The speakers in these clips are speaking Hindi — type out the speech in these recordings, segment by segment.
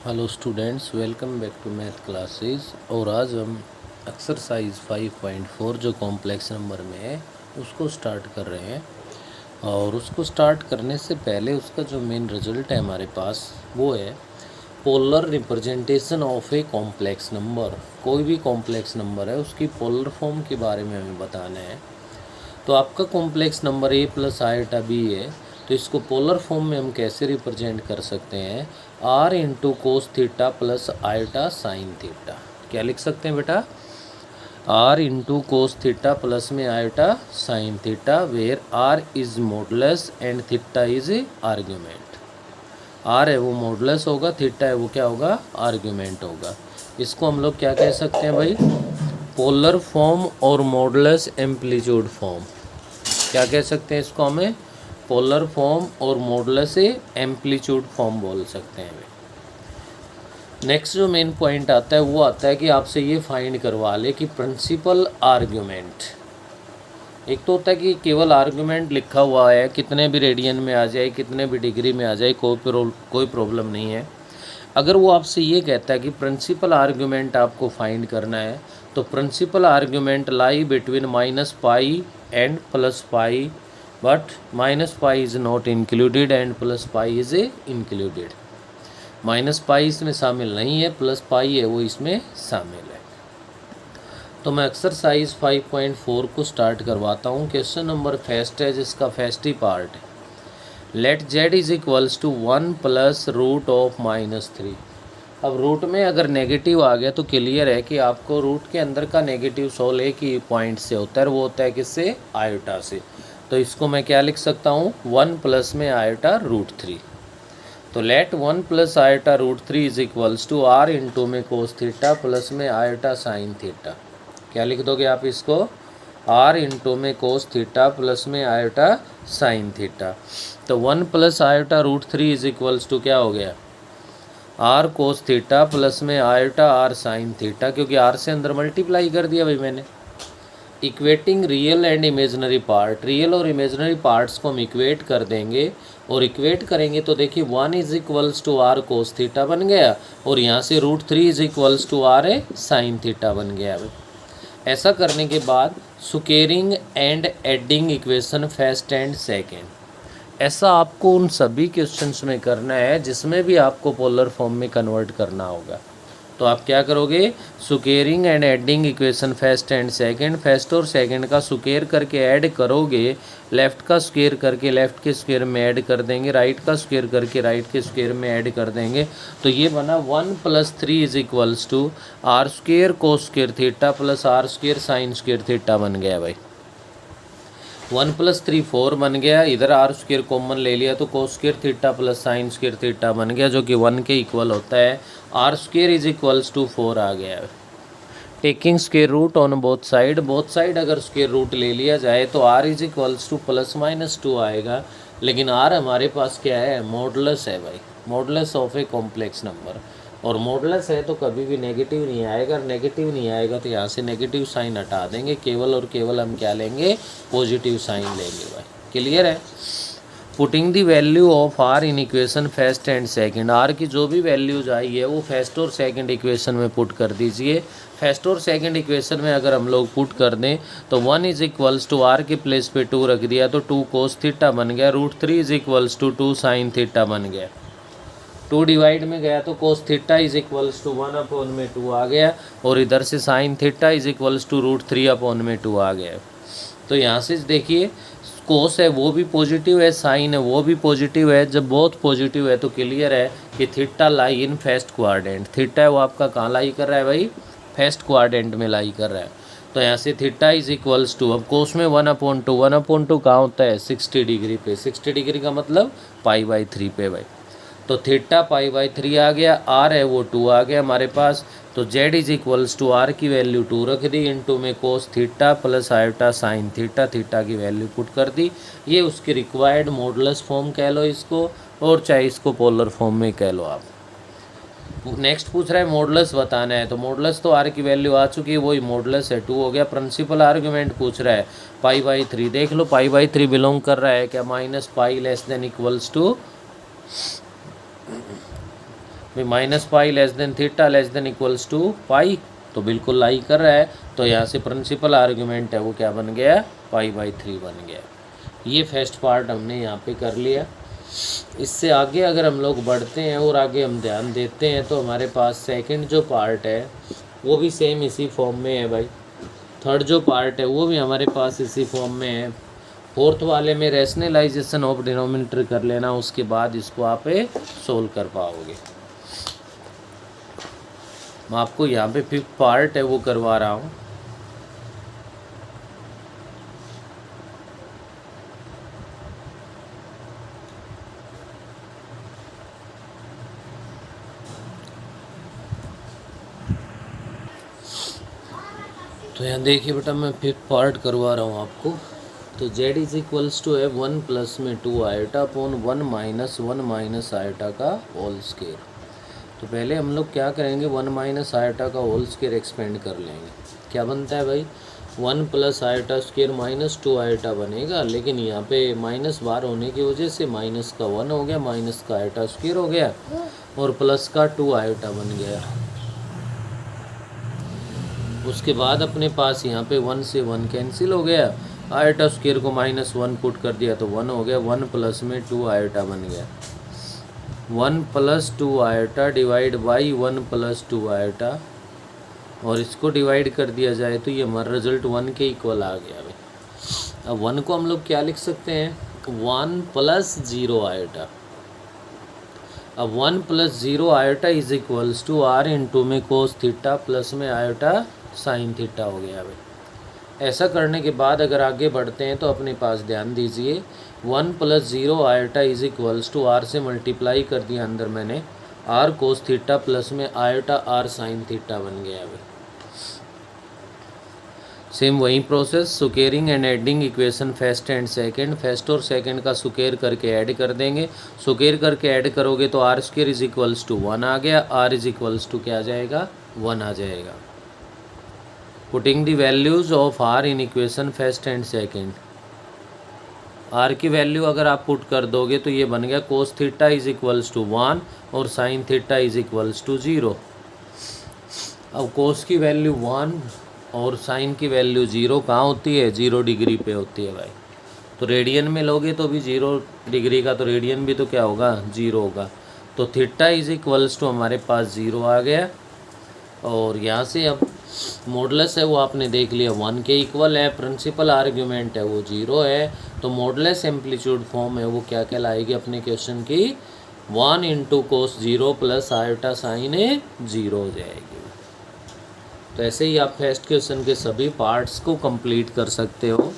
Hello students, welcome back to math classes. और आज हम एक्सरसाइज 5.4 जो कॉम्प्लेक्स नंबर में है उसको स्टार्ट कर रहे हैं। और उसको स्टार्ट करने से पहले उसका जो मेन रिजल्ट है हमारे पास वो है polar representation of a complex number. कोई भी कॉम्प्लेक्स नंबर है उसकी पोलर फॉर्म के बारे में हमें बताना है। तो आपका complex number a plus iota b है, तो इसको पोलर फॉर्म में हम कैसे रिप्रेजेंट कर सकते हैं? r into cos theta plus iota sine theta. क्या लिख सकते हैं बेटा? r into cos theta plus में iota sine theta, where r is modulus and theta is argument. r है वो मॉडुलस होगा, थीटा है वो क्या होगा? आर्ग्यूमेंट होगा। इसको हम लोग क्या कह सकते हैं भाई? पोलर फॉर्म और मॉडुलस एम्पलीट्यूड फॉर्म। क्या कह सकते हैं इसको? हमें पोलर फॉर्म और मॉडुलस एम्पलीट्यूड फॉर्म बोल सकते हैं। नेक्स्ट जो मेन पॉइंट आता है वो आता है कि आपसे ये फाइंड करवा ले कि प्रिंसिपल आर्ग्यूमेंट। एक तो होता है कि केवल आर्ग्यूमेंट लिखा हुआ है, कितने भी रेडियन में आ जाए, कितने भी डिग्री में आ जाए, कोई प्रॉब्लम नहीं है। अगर वो आपसे ये कहता है कि प्रिंसिपल आर्ग्यूमेंट आपको फाइंड करना है, तो principal argument lie between minus pi and plus pi, but minus pi is not included and plus pi is included. Minus pi इसमें शामिल नहीं है, प्लस पाई है वो इसमें शामिल है। तो मैं एक्सरसाइज 5.4 को स्टार्ट करवाता हूँ। क्वेश्चन नंबर फर्स्ट है जिसका फर्स्ट ही पार्ट है, let z is equals to 1 plus root of -3। अब रूट में अगर नेगेटिव आ गया तो क्लियर है कि आपको रूट के अंदर का नेगेटिव सोल एक ही पॉइंट से होता है, वो होता है किससे? आयोटा से। तो इसको मैं क्या लिख सकता हूँ? 1 प्लस में आयोटा रूट 3। तो let 1 plus iota root 3 is equals to r into में कोस थीटा प्लस में आयोटा साइन थीटा। क्या लिख दोगे आप इसको? r इंटू में कोस थीटा प्लस में आयोटा साइन थीटा। तो 1 plus iota root 3 is equals to क्या हो गया? r कोस थीटा प्लस में आयोटा r साइन थीटा, क्योंकि r से अंदर मल्टीप्लाई कर दिया भाई मैंने। Equating real and imaginary part, real और इमेजनरी पार्ट्स को हम इक्वेट कर देंगे, और इक्वेट करेंगे तो देखिए 1 is equals to r cos theta बन गया, और यहाँ से root 3 is equals to r sine theta बन गया भाई। ऐसा करने के बाद squaring and adding equation first and second. ऐसा आपको उन सभी क्वेश्चंस में करना है जिसमें भी आपको पोलर फॉर्म में कन्वर्ट करना होगा। तो आप क्या करोगे? Squaring and adding equation first and second, first और सेकंड का स्क्वेयर करके ऐड करोगे, लेफ्ट का स्क्वेयर करके लेफ्ट के स्क्वेयर में ऐड कर देंगे, राइट का स्क्वेयर करके राइट के स्क्वेयर में ऐड कर देंगे। तो ये बना 1 plus 3 is equals to r square cos square theta plus r square sine square theta बन गया भाई। 1 प्लस 3 4 बन गया, इधर आर स्क्वेयर कॉमन ले लिया तो cos square theta plus sine square theta बन गया, जो कि 1 के इक्वल होता है। R square is equals to 4 आ गया। Taking square root on both side अगर स्क्वेयर रूट ले लिया जाए तो r is equals to plus minus 2 आएगा। लेकिन आर हमारे पास क्या है? मॉडुलस है भाई, modulus of a complex number. और मॉडुलस है तो कभी भी नेगेटिव नहीं आएगा, और नेगेटिव नहीं आएगा तो यहाँ से नेगेटिव साइन हटा देंगे, केवल और केवल हम क्या लेंगे? पॉजिटिव साइन लेंगे भाई। क्लियर है? Putting the value of r in equation first and second, r की जो भी वैल्यूज आई है वो फर्स्ट और सेकंड इक्वेशन में पुट कर दीजिए। फर्स्ट और सेकंड इक्वेशन में अगर हम लोग पुट कर दें तो 1 इज इक्वल्स टू आर के प्लेस पे 2 रख दिया तो 2 कोस थीटा बन गया, root 3 is equals to 2 sine theta बन गया। 2 डिवाइड में गया तो cos theta is equals to 1 upon में 2 आ गया, और इधर से sine theta is equals to root 3 upon में 2 आ गया। तो यहाँ से देखिए कोस है वो भी पॉजिटिव है, साइन है वो भी पॉजिटिव है। जब बहुत पॉजिटिव है तो क्लियर है कि theta lie in first quadrant. Theta है वो आपका कहाँ लाई कर रहा है भाई? फर्स्ट क्वाड्रेंट में लाई कर रहा है। तो यहाँ से थीटा इज इक्वल्स टू, अब कोस में 1/2 कहाँ होता है? 60 डिग्री पे। 60 डिग्री का मतलब π/3 पे भाई। तो थीटा π/3 आ गया, आर है वो 2 आ गया हमारे पास। तो z is equals to r की वैल्यू 2 रख दी, इंटू में cos theta plus iota sine theta, theta की वैल्यू पुट कर दी। ये उसकी रिक्वायर्ड मॉडुलस फॉर्म कह लो इसको, और चाहे इसको पोलर फॉर्म में कह लो आप। नेक्स्ट पूछ रहा है मॉडुलस बताना है, तो मॉडुलस तो आर की वैल्यू आ चुकी है, वही मॉडुलस है 2 हो गया। प्रिंसिपल आर्ग्यूमेंट पूछ रहा है π/3, देख लो π/3 बिलोंग कर रहा है क्या? -π < (= भाई minus pi less than theta less than equals to pi, तो बिल्कुल लाई कर रहा है, तो यहाँ से प्रिंसिपल आर्ग्यूमेंट है वो क्या बन गया, π/3 बन गया। ये फर्स्ट पार्ट हमने यहाँ पे कर लिया। इससे आगे अगर हम लोग बढ़ते हैं और आगे हम ध्यान देते हैं तो हमारे पास सेकंड जो पार्ट है वो भी सेम इसी फॉर्म में है भाई। थर्ड जो पार्ट है वो भी हमारे पास इसी फॉर्म में है। फोर्थ वाले में रैशनलाइजेशन ऑफ डिनोमिनेटर कर लेना, उसके बाद इसको आप सोल्व कर पाओगे। मैं आपको यहाँ पे फिफ्थ पार्ट है वो करवा रहा हूँ। तो यहाँ देखिए बेटा, मैं फिफ्थ पार्ट करवा रहा हूँ आपको। तो z इज इक्वल्स टू है 1 प्लस में 2 iota upon 1 minus 1 minus iota का होल स्क्वायर। तो पहले हम लोग क्या करेंगे, 1 माइनस आयोटा का होल स्क्वायर एक्सपेंड कर लेंगे। क्या बनता है भाई, 1 plus iota square minus 2 iota बनेगा, लेकिन यहाँ पे माइनस बार होने की वजह से माइनस का 1 हो गया, माइनस का आयोटा स्क्वायर हो गया और प्लस का 2 आयोटा बन गया। उसके बाद अपने पास यहाँ पे 1 से 1 कैंसिल हो गया, आयोटा स्क्वायर को -1 पुट कर दिया तो 1 हो गया, 1 प्लस में 2 आयोटा बन गया। 1 plus 2 iota divide by 1 plus 2 iota, और इसको डिवाइड कर दिया जाए तो ये हमारा रिजल्ट 1 के इक्वल आ गया भाई। अब 1 को हम लोग क्या लिख सकते हैं, 1 प्लस 0 आयोटा। अब 1 plus 0 iota is equals to r into में कोस थीटा प्लस में आयोटा साइन थीटा हो गया भाई। ऐसा करने के बाद अगर आगे बढ़ते हैं तो अपने पास ध्यान दीजिए, 1 plus 0 iota is equals to r से मल्टीप्लाई कर दिया अंदर मैंने, r कोस थीटा प्लस में आयोटा r साइन थीटा बन गया भाई। सेम वही process, squaring and adding equation first and second, first और सेकंड का सुकेर करके ऐड कर देंगे। सुकेर करके ऐड करोगे तो r square is equals to 1 आ गया, आर इज इक्वल्स टू क्या आ जाएगा, 1 आ जाएगा। Putting the values of r in equation first and second, r की वैल्यू अगर आप पुट कर दोगे तो ये बन गया cos theta is equals to 1 और sine theta is equals to 0। अब कोस की वैल्यू 1 और साइन की वैल्यू 0 कहाँ होती है, 0 डिग्री पे होती है भाई। तो रेडियन में लोगे तो भी 0 डिग्री का, तो रेडियन भी तो क्या होगा, 0 होगा। तो थीटा इज इक्वल्स टू हमारे पास 0 आ गया। और यहाँ से अब मॉडुलस है वो आपने देख लिया 1 के इक्वल है, प्रिंसिपल आर्ग्यूमेंट है वो 0 है, तो मॉडुलस एम्पलीट्यूड फॉर्म है वो क्या कहलाएगी अपने क्वेश्चन की, 1 into cos 0 plus iota sign 0 हो जाएगी। तो ऐसे ही आप फर्स्ट क्वेश्चन के सभी पार्ट्स को कंप्लीट कर सकते हो।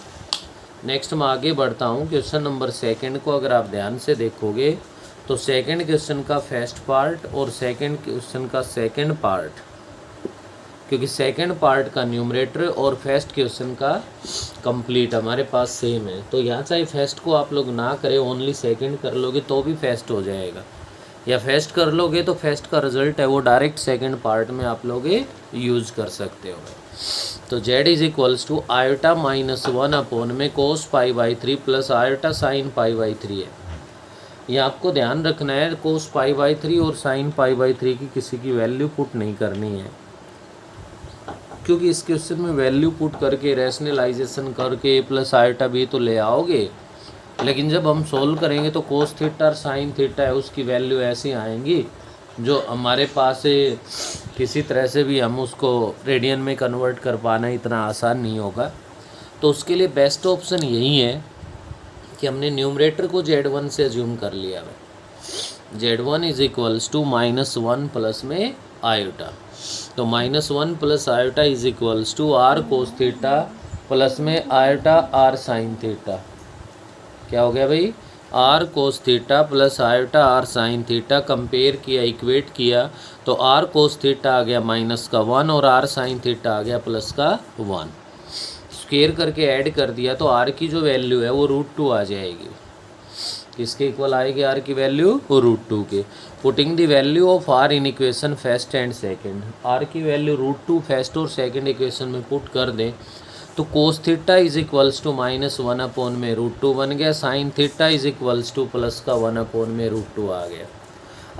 नेक्स्ट मैं आगे बढ़ता हूँ, क्वेश्चन नंबर सेकंड को अगर आप ध्यान से देखोगे तो सेकंड क्वेश्चन का फर्स्ट पार्ट और सेकंड क्वेश्चन का सेकंड पार्ट, क्योंकि सेकंड पार्ट का न्यूमरेटर और फर्स्ट क्वेश्चन का कंप्लीट हमारे पास सेम है, तो यहाँ चाहे फर्स्ट को आप लोग ना करें, ओनली सेकंड कर लोगे तो भी फर्स्ट हो जाएगा, या फर्स्ट कर लोगे तो फर्स्ट का रिजल्ट है वो डायरेक्ट सेकंड पार्ट में आप लोग यूज़ कर सकते हो। तो z is equals to iota -1 upon में कोस π/3 प्लस आयोटा साइन π/3 है। ये आपको ध्यान रखना है, कोस π/3 और साइन π/3 की किसी की वैल्यू पुट नहीं करनी है, क्योंकि इस क्वेश्चन में वैल्यू पुट करके रैशनलाइजेशन करके प्लस आयोटा भी तो ले आओगे, लेकिन जब हम सोल्व करेंगे तो कोस थीटा और साइन थीटा है उसकी वैल्यू ऐसी आएंगी जो हमारे पास किसी तरह से भी हम उसको रेडियन में कन्वर्ट कर पाना इतना आसान नहीं होगा। तो उसके लिए बेस्ट ऑप्शन यही है कि हमने न्यूमरेटर को z1 से अज्यूम कर लिया है। z1 is equals to -1 plus में आयोटा, तो -1 plus iota is equals to r cos theta plus में आयोटा r साइन थीटा। क्या हो गया भाई, r cos theta plus iota r sine theta, compare किया, इक्वेट किया तो r कोस थीटा आ गया -1 और r साइन थीटा आ गया +1। स्क्वायर करके ऐड कर दिया तो r की जो वैल्यू है वो √2 आ जाएगी। किसके इक्वल आएगी r की वैल्यू, √2 के। Putting the value of r in equation first and second, r की वैल्यू √2 फर्स्ट और सेकंड इक्वेशन में पुट कर दें तो cos theta is equals to -1 upon में √2 बन गया, sine theta is equals to +1 upon में √2 आ गया।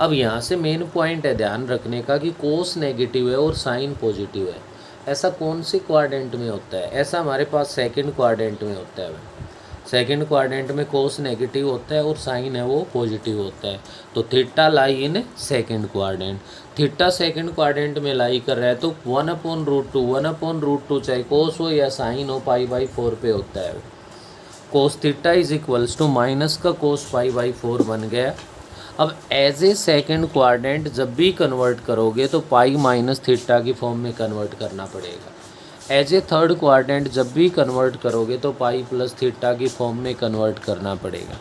अब यहाँ से मेन पॉइंट है ध्यान रखने का कि कोस नेगेटिव है और साइन पॉजिटिव है। ऐसा कौन से क्वाड्रेंट में होता है? ऐसा हमारे पास सेकंड क्वाड्रेंट में होता है। सेकंड क्वाड्रेंट में कोस नेगेटिव होता है और साइन है वो पॉजिटिव होता है। तो theta lie in second quadrant. Theta second quadrant में लाई कर रहा है तो 1/√2 चाहे कोस हो या साइन हो π/4 पे होता है। Cos theta is equals to minus का कोस π/4 बन गया। अब एज ए सेकेंड क्वाड्रेंट जब भी कन्वर्ट करोगे तो पाई माइनस थीटा की फॉर्म में कन्वर्ट करना पड़ेगा। एज ए थर्ड क्वाड्रेंट जब भी कन्वर्ट करोगे तो पाई प्लस थीटा की फॉर्म में कन्वर्ट करना पड़ेगा।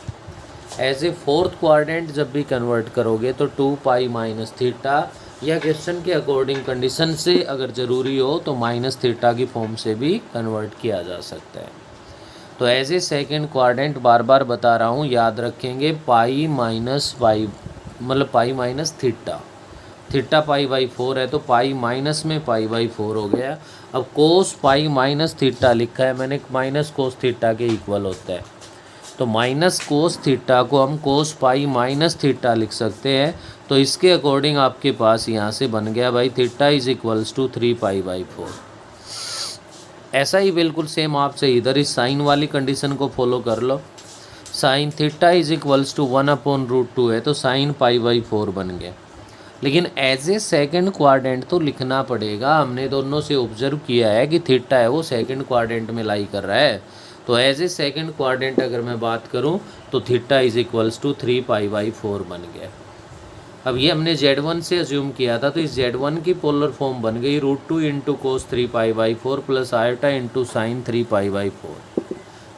एज ए फोर्थ क्वाड्रेंट जब भी कन्वर्ट करोगे तो 2 पाई माइनस थीटा, या क्वेश्चन के अकॉर्डिंग कंडीशन से अगर ज़रूरी हो तो माइनस थीटा की फॉर्म से भी कन्वर्ट किया जा सकता है। तो एज ए सेकेंड क्वाड्रेंट बार बार बता रहा हूँ, याद रखेंगे पाई माइनस थीटा। थीटा π/4 है तो पाई माइनस में π/4 हो गया। अब कोस पाई माइनस थीटा लिखा है मैंने, माइनस कोस थीटा के इक्वल होता है। तो माइनस कोस थीटा को हम कोस पाई माइनस थीटा लिख सकते हैं। तो इसके अकॉर्डिंग आपके पास यहाँ से बन गया भाई थीटा इज इक्वल्स टू 3 π/4। ऐसा ही बिल्कुल सेम आपसे इधर इस साइन वाली कंडीशन को फॉलो कर लो। Sine theta is equals to 1/√2 है तो साइन π/4 बन गया। लेकिन एज ए सेकेंड क्वाड्रेंट तो लिखना पड़ेगा। हमने दोनों से ऑब्जर्व किया है कि थीटा है वो सेकेंड क्वाड्रेंट में लाई कर रहा है। तो एज ए सेकेंड क्वाड्रेंट अगर मैं बात करूं तो थीटा इज इक्वल्स टू 3 π/4 बन गया। अब ये हमने Z1 से अज्यूम किया था तो इस Z1 की पोलर फॉर्म बन गई √2 into cos 3 π/4 plus iota into sine 3 π/4।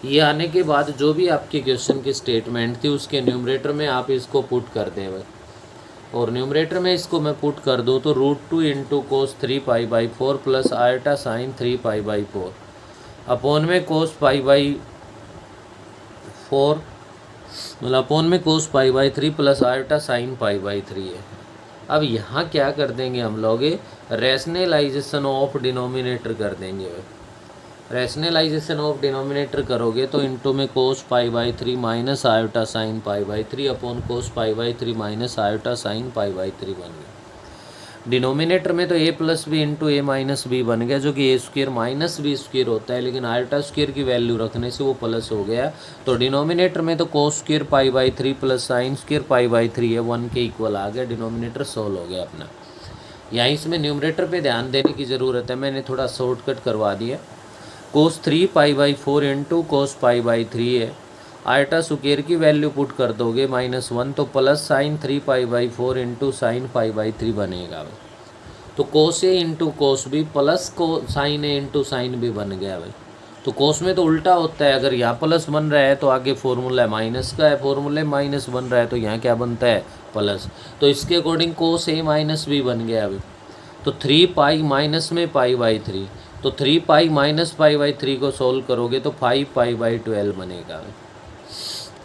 ये आने के बाद जो भी आपके क्वेश्चन की स्टेटमेंट थी उसके न्यूमरेटर में आप इसको पुट कर दें भाई, और न्यूमरेटर में इसको मैं पुट कर दूँ तो √2 into cos 3 π/4 plus iota sine 3 π/4 upon में कोस π/4 मतलब अपोन में कोस π/3 प्लस आयोटा साइन π/3 है। अब यहाँ क्या कर देंगे हम लोग, रैशनलाइजेशन ऑफ डिनोमिनेटर कर देंगे। रैशनलाइजेशन ऑफ डिनोमिनेटर करोगे तो इंटू में cos π/3 minus iota sine π/3 upon cos π/3 minus iota sine π/3 बन गया। डिनोमिनेटर में तो a plus B into A minus B बन गया, जो कि A square minus B square होता है, लेकिन आयोटा स्क्र की वैल्यू रखने से वो प्लस हो गया। तो डिनोमिनेटर में तो cos square π/3 plus sine square π/3 है, 1 के इक्वल आ गया। डिनोमिनेटर सोल्व हो गया अपना। यहाँ इसमें न्यूमरेटर पे ध्यान देने की ज़रूरत है, मैंने थोड़ा शॉर्टकट करवा दिया। कोस 3 π/4 इंटू कोस π/3 है, आयोटा स्क्र की वैल्यू पुट कर दोगे -1 तो प्लस साइन 3 π/4 इंटू साइन π/3 बनेगा। तो कोस A into cos B plus को sign A into sine B बन गया भाई। तो कोस में तो उल्टा होता है, अगर यहाँ प्लस बन रहा है तो आगे फॉर्मूला माइनस का है, फॉर्मूले माइनस बन रहा है तो यहाँ क्या बनता है प्लस। तो इसके अकॉर्डिंग कोस ए माइनस बी बन गया अभी। तो 3 पाई माइनस में π/3, तो 3 पाई माइनस π/3 को सोल्व करोगे तो 5 π/12 बनेगा।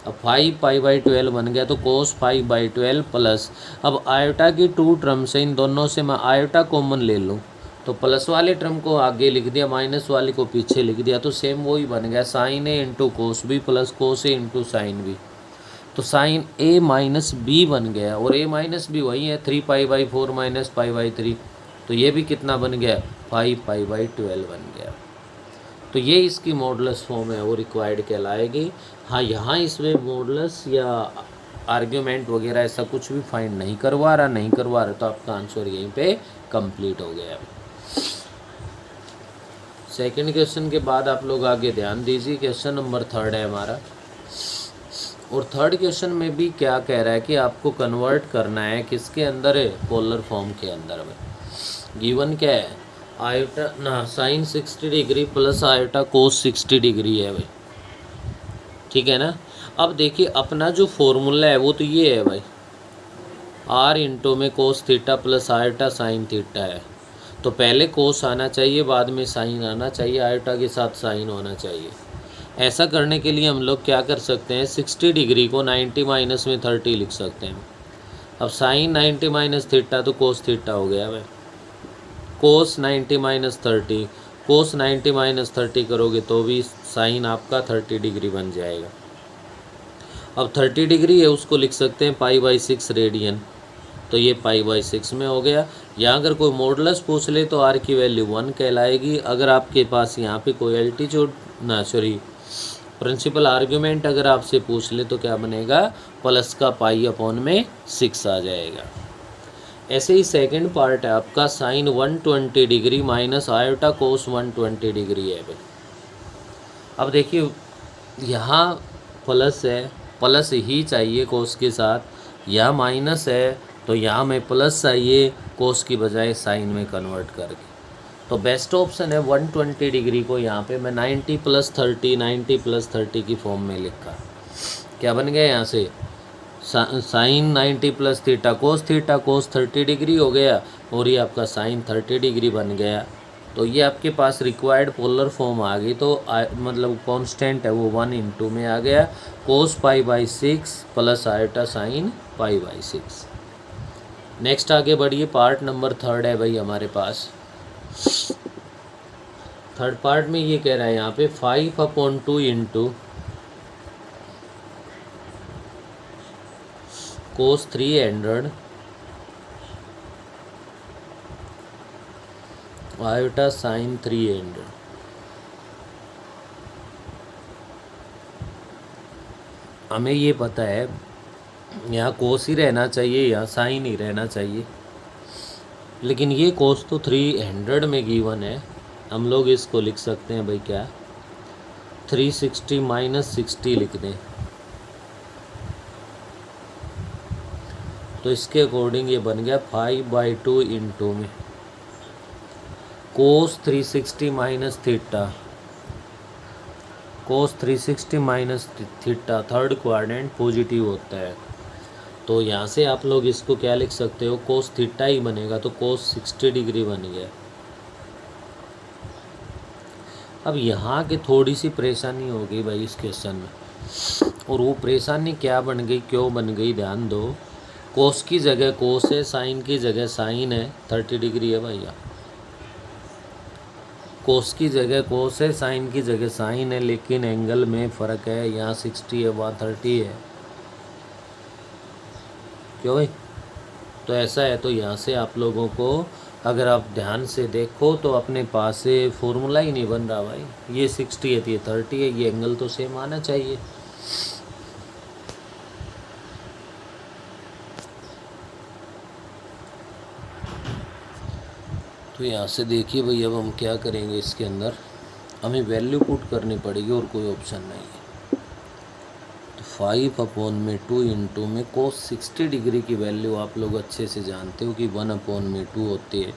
अब 5 π/12 बन गया तो कोस 5/12 प्लस, अब आयोटा की 2 टर्म्स है, इन दोनों से मैं आयोटा कॉमन ले लूँ तो प्लस वाले टर्म को आगे लिख दिया, माइनस वाले को पीछे लिख दिया, तो सेम वही बन गया sine A into cos B plus cos A into sine B. तो साइन ए माइनस बी बन गया, और ए माइनस बी वही है 3 π/4 माइनस π/3, तो ये भी कितना बन गया 5 π/12 बन गया। तो ये इसकी मॉडुलस फॉर्म है, वो रिक्वायर्ड कहलाएगी। हाँ, यहाँ इसमें मॉडुलस या आर्ग्यूमेंट वगैरह ऐसा कुछ भी फाइंड नहीं करवा रहा तो आपका आंसर यहीं पे कंप्लीट हो गया। सेकंड क्वेश्चन के बाद आप लोग आगे ध्यान दीजिए, क्वेश्चन नंबर 3 है हमारा। और थर्ड क्वेश्चन में भी क्या कह रहा है कि आपको कन्वर्ट करना है किसके अंदर है, पोलर फॉर्म के अंदर में। गिवन क्या है, आयोटा ना साइन 60 डिग्री प्लस आयोटा कोस 60 डिग्री है भाई, ठीक है ना। अब देखिए अपना जो फॉर्मूला है वो तो ये है भाई, आर इंटू में cos theta plus iota sine theta है। तो पहले कोस आना चाहिए, बाद में साइन आना चाहिए, आयोटा के साथ साइन होना चाहिए। ऐसा करने के लिए हम लोग क्या कर सकते हैं, 60 डिग्री को 90 माइनस में 30 लिख सकते हैं। अब साइन 90 माइनस थीटा तो कोस थीटा हो गया भाई, कोस 90 माइनस 30, कोस 90 माइनस 30 करोगे तो भी साइन आपका 30 डिग्री बन जाएगा। अब 30 डिग्री है उसको लिख सकते हैं π/6 रेडियन, तो ये π/6 में हो गया। यहाँ अगर कोई मॉडुलस पूछ ले तो r की वैल्यू 1 कहलाएगी। अगर आपके पास यहाँ पे कोई प्रिंसिपल आर्ग्यूमेंट अगर आपसे पूछ ले तो क्या बनेगा, प्लस का π/6 आ जाएगा। ऐसे ही सेकंड पार्ट है आपका साइन 120 डिग्री माइनस आयोटा कोस 120 डिग्री है भाई। अब देखिए यहाँ प्लस है, प्लस ही चाहिए कोस के साथ, यहाँ माइनस है तो यहाँ में प्लस चाहिए कोस की बजाय साइन में कन्वर्ट करके। तो बेस्ट ऑप्शन है 120 डिग्री को यहाँ पे मैं 90 + 30 90 + 30 की फॉर्म में लिखा। क्या बन गया यहाँ से, साइन 90 + थीटा कोस 30 डिग्री हो गया और ये आपका साइन 30 डिग्री बन गया। तो ये आपके पास रिक्वायर्ड पोलर फॉर्म आ गई। तो मतलब कांस्टेंट है वो 1 × में आ गया, कोस π/6 प्लस आयोटा साइन π/6। नेक्स्ट आगे बढ़िए, पार्ट नंबर 3 है भाई हमारे पास। थर्ड पार्ट में ये कह रहा है यहाँ पे 5/2 cos 300 आयोटा साइन 300। हमें ये पता है यहाँ कोस ही रहना चाहिए, यहाँ साइन ही रहना चाहिए, लेकिन ये कोस तो 300 में गिवन है। हम लोग इसको लिख सकते हैं भाई क्या, 360 - 60 लिख दें। तो इसके अकॉर्डिंग ये बन गया 5/2 में कोस 360 - थीटा, कोस 360 - थीटा थर्ड क्वाड्रेंट पॉजिटिव होता है। तो यहाँ से आप लोग इसको क्या लिख सकते हो, कोस थीटा ही बनेगा, तो कोस 60 डिग्री बन गया। अब यहाँ की थोड़ी सी परेशानी हो गई भाई इस क्वेश्चन में, और वो परेशानी क्या बन गई, क्यों बन गई, ध्यान दो। कोस की जगह कोस है, साइन की जगह साइन है, 30 डिग्री है भैया। कोस की जगह कोस है, साइन की जगह साइन है, लेकिन एंगल में फ़र्क है, यहाँ 60 है वहाँ 30 है। क्यों भाई, तो ऐसा है। तो यहाँ से आप लोगों को अगर आप ध्यान से देखो तो अपने पास से फॉर्मूला ही नहीं बन रहा भाई। ये 60 है तो ये 30 है, ये एंगल तो सेम आना चाहिए। तो यहाँ से देखिए भाई, अब हम क्या करेंगे, इसके अंदर हमें वैल्यू पुट करनी पड़ेगी और कोई ऑप्शन नहीं है। तो 5/2 में कोस 60 डिग्री की वैल्यू आप लोग अच्छे से जानते हो कि 1/2 होती है।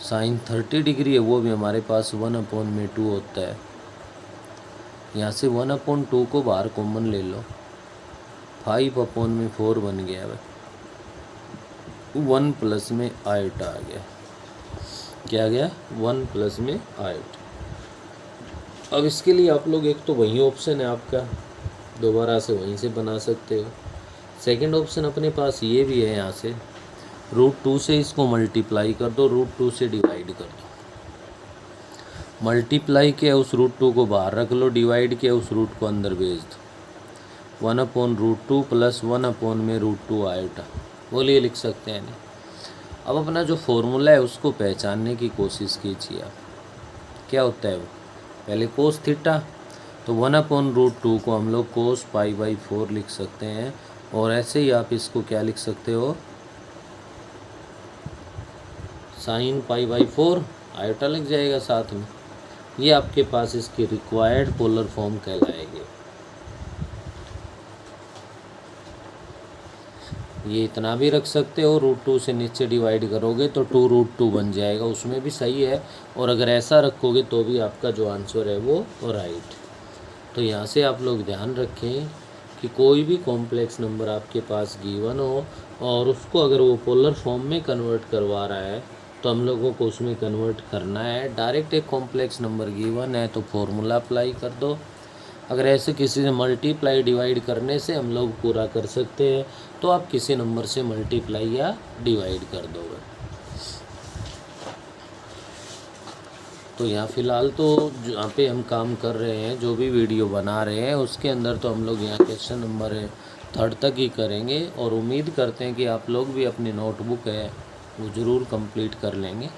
साइन 30 डिग्री है वो भी हमारे पास 1/2 होता है। यहाँ से 1/2 को बाहर कॉमन ले लो, 5/4 बन गया है, 1 प्लस में आयोटा आ गया। क्या आ गया, 1 प्लस में आयोटा। अब इसके लिए आप लोग एक तो वही ऑप्शन है आपका, दोबारा से वहीं से बना सकते हो। सेकंड ऑप्शन अपने पास ये भी है, यहाँ से √2 से इसको मल्टीप्लाई कर दो, √2 से डिवाइड कर दो। मल्टीप्लाई किया उस √2 को बाहर रख लो, डिवाइड किया उस रूट को अंदर भेज दो। 1/√2 प्लस 1/√2 आयोटा, बोलिए लिख सकते हैं नहीं। अब अपना जो फॉर्मूला है उसको पहचानने की कोशिश कीजिए आप, क्या होता है वो। पहले कोस थीटा, तो 1/√2 को हम लोग कोस π/4 लिख सकते हैं, और ऐसे ही आप इसको क्या लिख सकते हो, साइन π/4 आयोटा लग जाएगा साथ में। ये आपके पास इसकी रिक्वायर्ड पोलर फॉर्म कहलाएगी। ये इतना भी रख सकते हो, √2 से नीचे डिवाइड करोगे तो 2√2 बन जाएगा, उसमें भी सही है। और अगर ऐसा रखोगे तो भी आपका जो आंसर है वो राइट। तो यहाँ से आप लोग ध्यान रखें कि कोई भी कॉम्प्लेक्स नंबर आपके पास गिवन हो और उसको अगर वो पोलर फॉर्म में कन्वर्ट करवा रहा है तो हम लोगों को उसमें कन्वर्ट करना है। डायरेक्ट एक कॉम्प्लेक्स नंबर गिवन है तो फॉर्मूला अप्लाई कर दो। अगर ऐसे किसी से मल्टीप्लाई डिवाइड करने से हम लोग पूरा कर सकते हैं तो आप किसी नंबर से मल्टीप्लाई या डिवाइड कर दोगे। तो यहाँ फ़िलहाल तो जहाँ पे हम काम कर रहे हैं, जो भी वीडियो बना रहे हैं उसके अंदर तो हम लोग यहाँ क्वेश्चन नंबर थर्ड तक ही करेंगे और उम्मीद करते हैं कि आप लोग भी अपनी नोटबुक है वो ज़रूर कंप्लीट कर लेंगे।